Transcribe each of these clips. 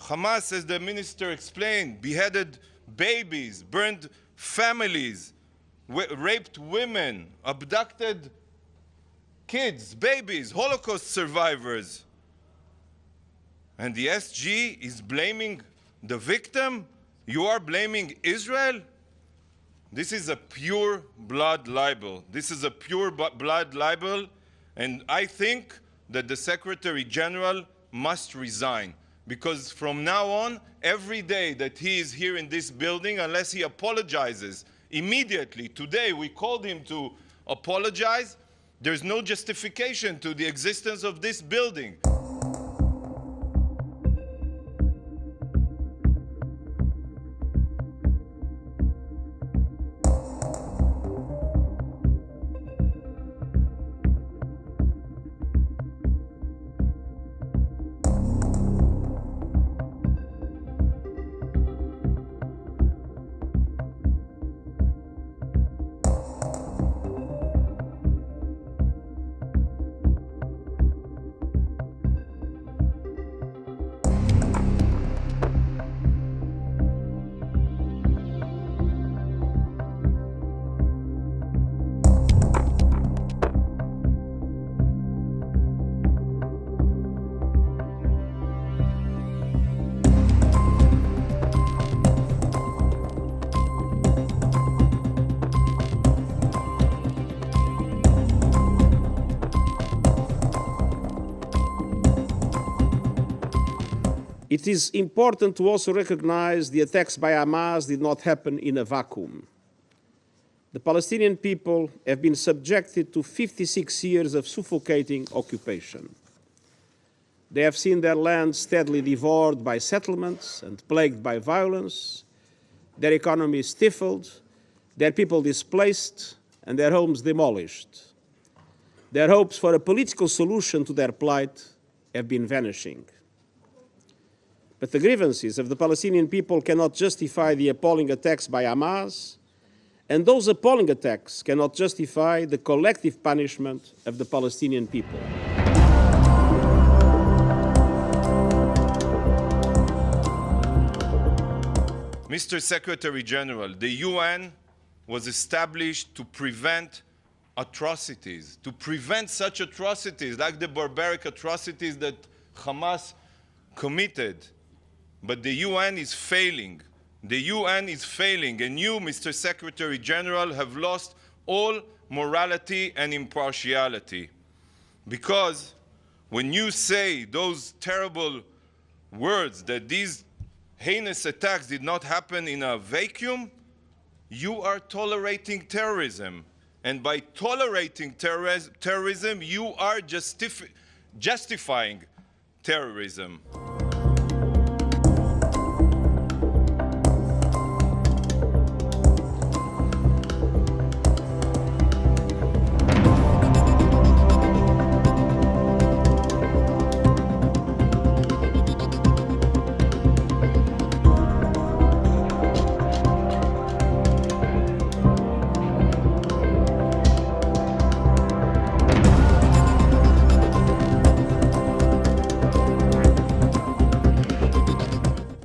Hamas, as the minister explained, beheaded babies, burned families, raped women, abducted kids, babies, Holocaust survivors. And the SG is blaming the victim? You are blaming Israel? This is a pure blood libel. This is a pure blood libel, and I think that the Secretary-General must resign, because from now on, every day that he is here in this building, unless he apologizes immediately, today we called him to apologize, there's no justification to the existence of this building. It is important to also recognize the attacks by Hamas did not happen in a vacuum. The Palestinian people have been subjected to 56 years of suffocating occupation. They have seen their land steadily devoured by settlements and plagued by violence, their economy stifled, their people displaced, and their homes demolished. Their hopes for a political solution to their plight have been vanishing. But the grievances of the Palestinian people cannot justify the appalling attacks by Hamas, and those appalling attacks cannot justify the collective punishment of the Palestinian people. Mr. Secretary-General, the UN was established to prevent atrocities, to prevent such atrocities like the barbaric atrocities that Hamas committed. But the UN is failing. The UN is failing, and you, Mr. Secretary-General, have lost all morality and impartiality. Because when you say those terrible words that these heinous attacks did not happen in a vacuum, you are tolerating terrorism. And by tolerating terrorism, you are justifying terrorism.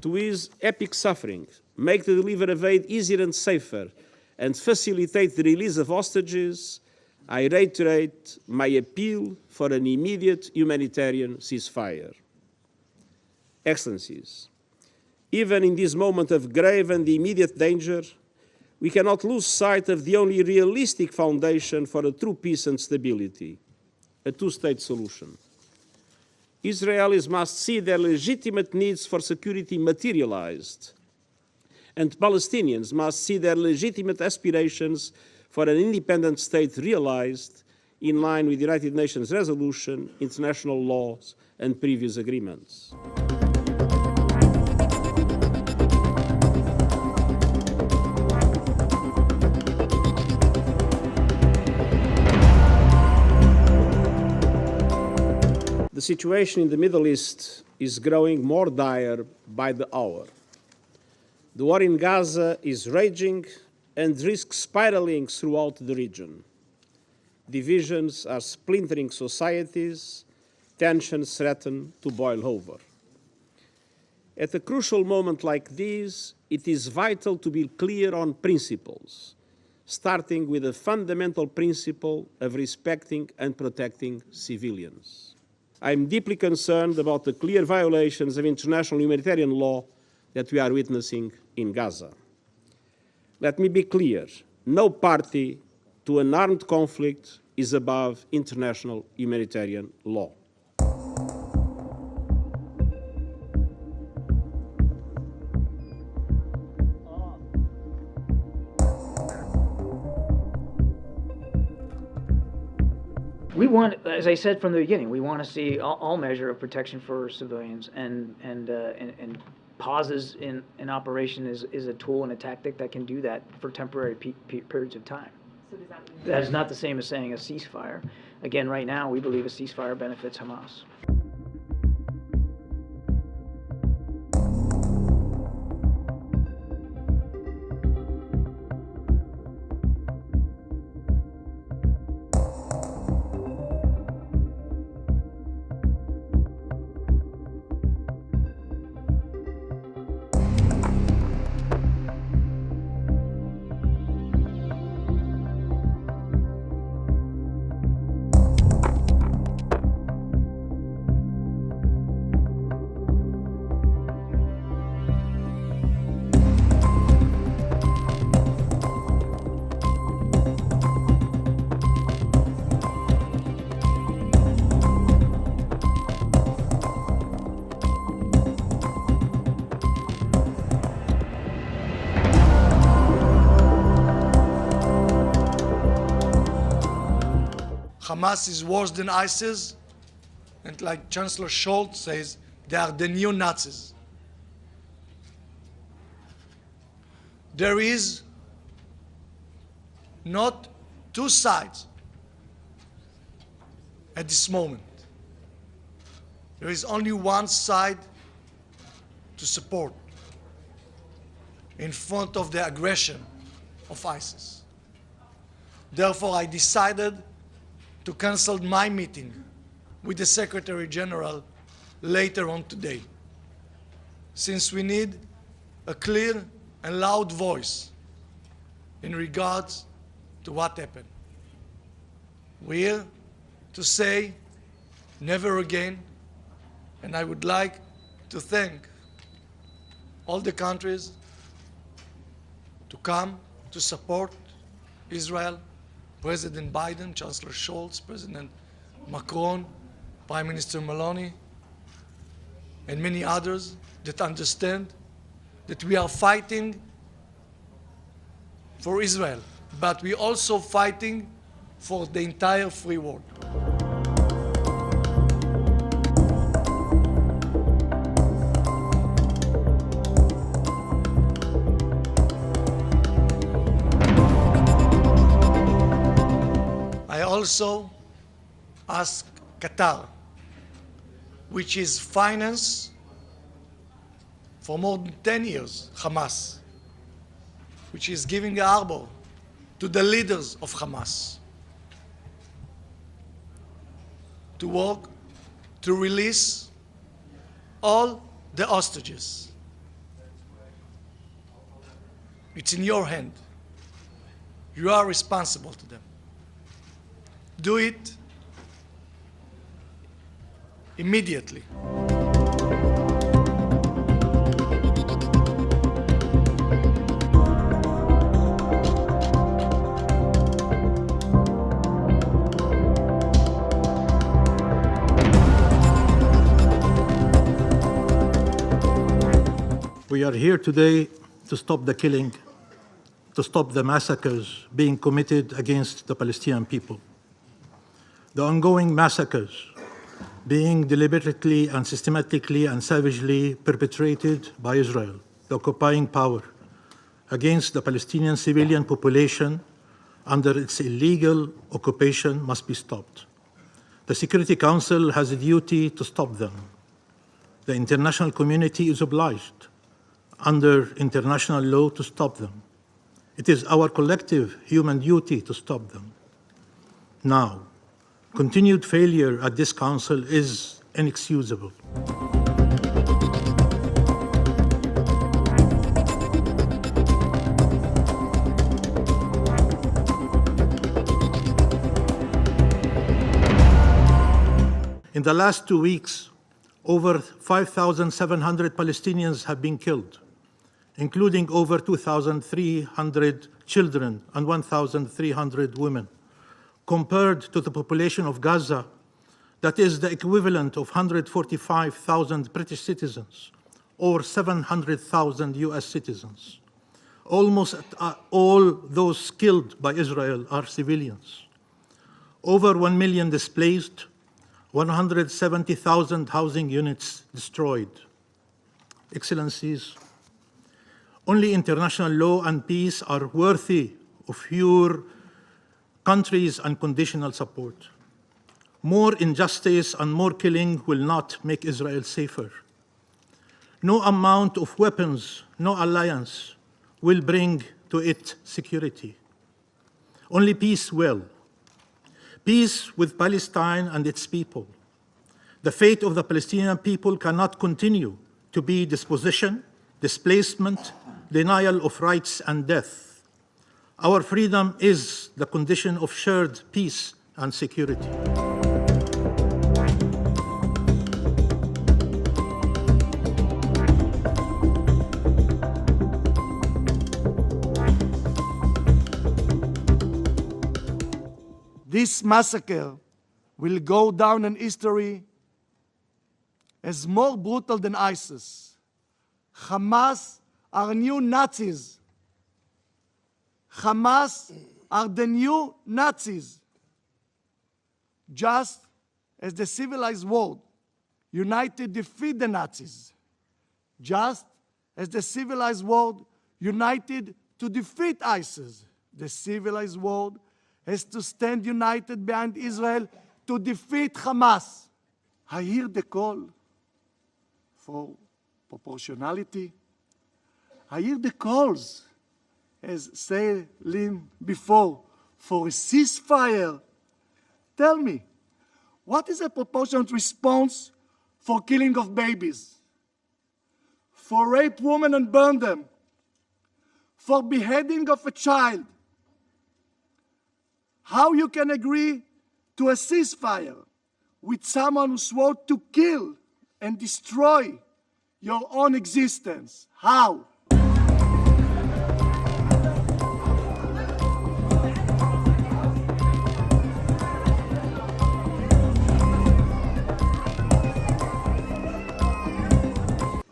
To ease epic suffering, make the delivery of aid easier and safer, and facilitate the release of hostages, I reiterate my appeal for an immediate humanitarian ceasefire. Excellencies, even in this moment of grave and immediate danger, we cannot lose sight of the only realistic foundation for a true peace and stability, a two-state solution. Israelis must see their legitimate needs for security materialized, and Palestinians must see their legitimate aspirations for an independent state realized in line with United Nations resolution, international laws, and previous agreements. The situation in the Middle East is growing more dire by the hour. The war in Gaza is raging and risks spiraling throughout the region. Divisions are splintering societies, tensions threaten to boil over. At a crucial moment like this, it is vital to be clear on principles, starting with the fundamental principle of respecting and protecting civilians. I am deeply concerned about the clear violations of international humanitarian law that we are witnessing in Gaza. Let me be clear, no party to an armed conflict is above international humanitarian law. We want, as I said from the beginning, we want to see all measure of protection for civilians, and pauses in operation is a tool and a tactic that can do that for temporary periods of time. So does that mean that is not the same as saying a ceasefire. Again, right now, we believe a ceasefire benefits Hamas. Hamas is worse than ISIS, and like Chancellor Scholz says, they are the new Nazis. There is not two sides at this moment. There is only one side to support in front of the aggression of ISIS. Therefore, I decided to cancel my meeting with the Secretary-General later on today, since we need a clear and loud voice in regards to what happened. We're here to say never again, and I would like to thank all the countries to come to support Israel, President Biden, Chancellor Scholz, President Macron, Prime Minister Meloni, and many others that understand that we are fighting for Israel, but we're also fighting for the entire free world. I also ask Qatar, which is financed for more than 10 years, Hamas, which is giving a harbor to the leaders of Hamas, to work to release all the hostages. It's in your hand. You are responsible to them. Do it immediately. We are here today to stop the killing, to stop the massacres being committed against the Palestinian people. The ongoing massacres being deliberately and systematically and savagely perpetrated by Israel, the occupying power, against the Palestinian civilian population under its illegal occupation must be stopped. The Security Council has a duty to stop them. The international community is obliged under international law to stop them. It is our collective human duty to stop them. Now, continued failure at this Council is inexcusable. In the last 2 weeks, over 5,700 Palestinians have been killed, including over 2,300 children and 1,300 women. Compared to the population of Gaza, that is the equivalent of 145,000 British citizens or 700,000 US citizens. Almost all those killed by Israel are civilians. Over 1 million displaced, 170,000 housing units destroyed. Excellencies, only international law and peace are worthy of your country's unconditional support. More injustice and more killing will not make Israel safer. No amount of weapons, no alliance will bring to it security. Only peace will. Peace with Palestine and its people. The fate of the Palestinian people cannot continue to be dispossession, displacement, denial of rights, and death. Our freedom is the condition of shared peace and security. This massacre will go down in history as more brutal than ISIS. Hamas are new Nazis. Hamas are the new Nazis. Just as the civilized world united defeat the Nazis, just as the civilized world united to defeat ISIS, the civilized world has to stand united behind Israel to defeat Hamas. I hear the call for proportionality. I hear the calls, as said Lynn before, for a ceasefire. Tell me, what is a proportionate response for killing of babies? For rape women and burn them? For beheading of a child? How you can agree to a ceasefire with someone who swore to kill and destroy your own existence? How?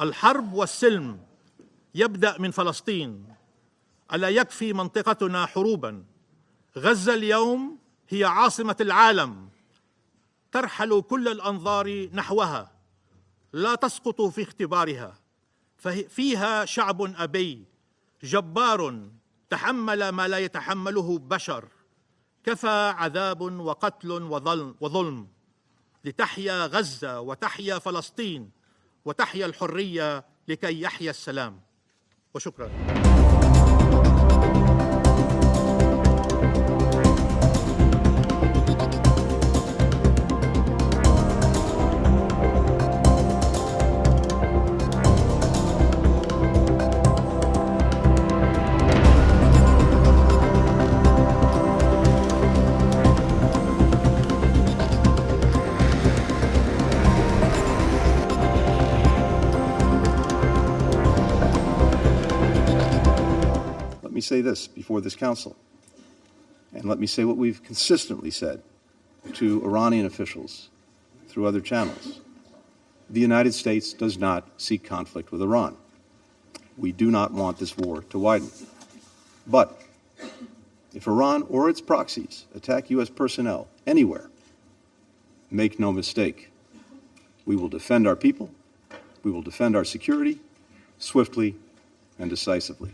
الحرب والسلم يبدأ من فلسطين. ألا يكفي منطقتنا حروباً؟ غزة اليوم هي عاصمة العالم، ترحل كل الأنظار نحوها، لا تسقط في اختبارها، فيها شعب أبي جبار تحمل ما لا يتحمله بشر، كفى عذاب وقتل وظلم، لتحيا غزة وتحيا فلسطين وتحيا الحرية لكي يحيا السلام. وشكرا. Let me say this before this council, and let me say what we've consistently said to Iranian officials through other channels. The United States does not seek conflict with Iran. We do not want this war to widen. But if Iran or its proxies attack U.S. personnel anywhere, make no mistake, we will defend our people, we will defend our security swiftly and decisively.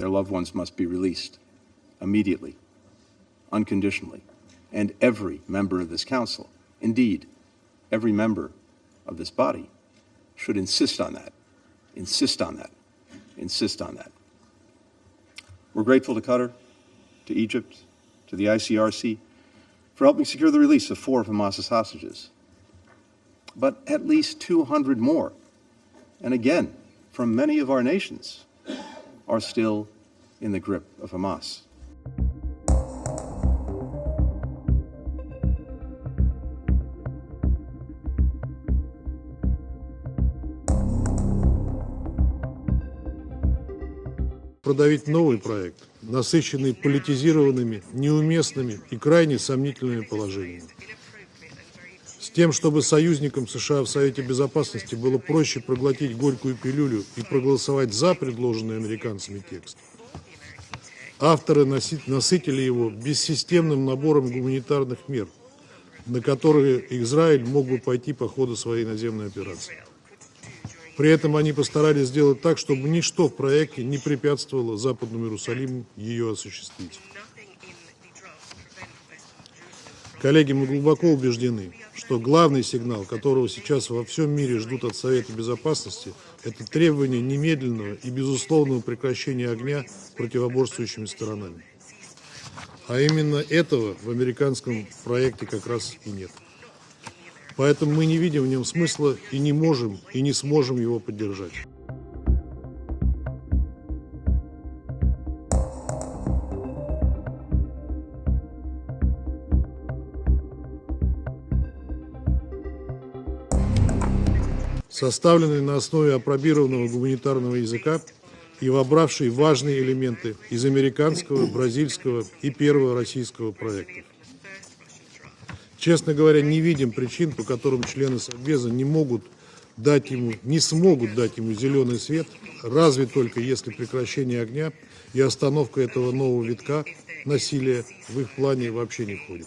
Their loved ones must be released immediately, unconditionally, and every member of this council, indeed, every member of this body, should insist on that, insist on that, insist on that. We're grateful to Qatar, to Egypt, to the ICRC for helping secure the release of 4 of Hamas's hostages, but at least 200 more, and again, from many of our nations, are still in the grip of Hamas. Продавить новый проект, насыщенный политизированными, неуместными и крайне сомнительными положениями. С тем, чтобы союзникам США в Совете Безопасности было проще проглотить горькую пилюлю и проголосовать за предложенный американцами текст. Авторы насытили его бессистемным набором гуманитарных мер, на которые Израиль мог бы пойти по ходу своей наземной операции. При этом они постарались сделать так, чтобы ничто в проекте не препятствовало Западному Иерусалиму ее осуществить. Коллеги, мы глубоко убеждены, что главный сигнал, которого сейчас во всем мире ждут от Совета Безопасности, это требование немедленного и безусловного прекращения огня противоборствующими сторонами. А именно этого в американском проекте как раз и нет. Поэтому мы не видим в нем смысла и не можем, и не сможем его поддержать. Составленный на основе апробированного гуманитарного языка и вобравший важные элементы из американского, бразильского и первого российского проектов. Честно говоря, не видим причин, по которым члены Совбеза не смогут дать ему зеленый свет, разве только если прекращение огня и остановка этого нового витка насилия в их плане вообще не входит.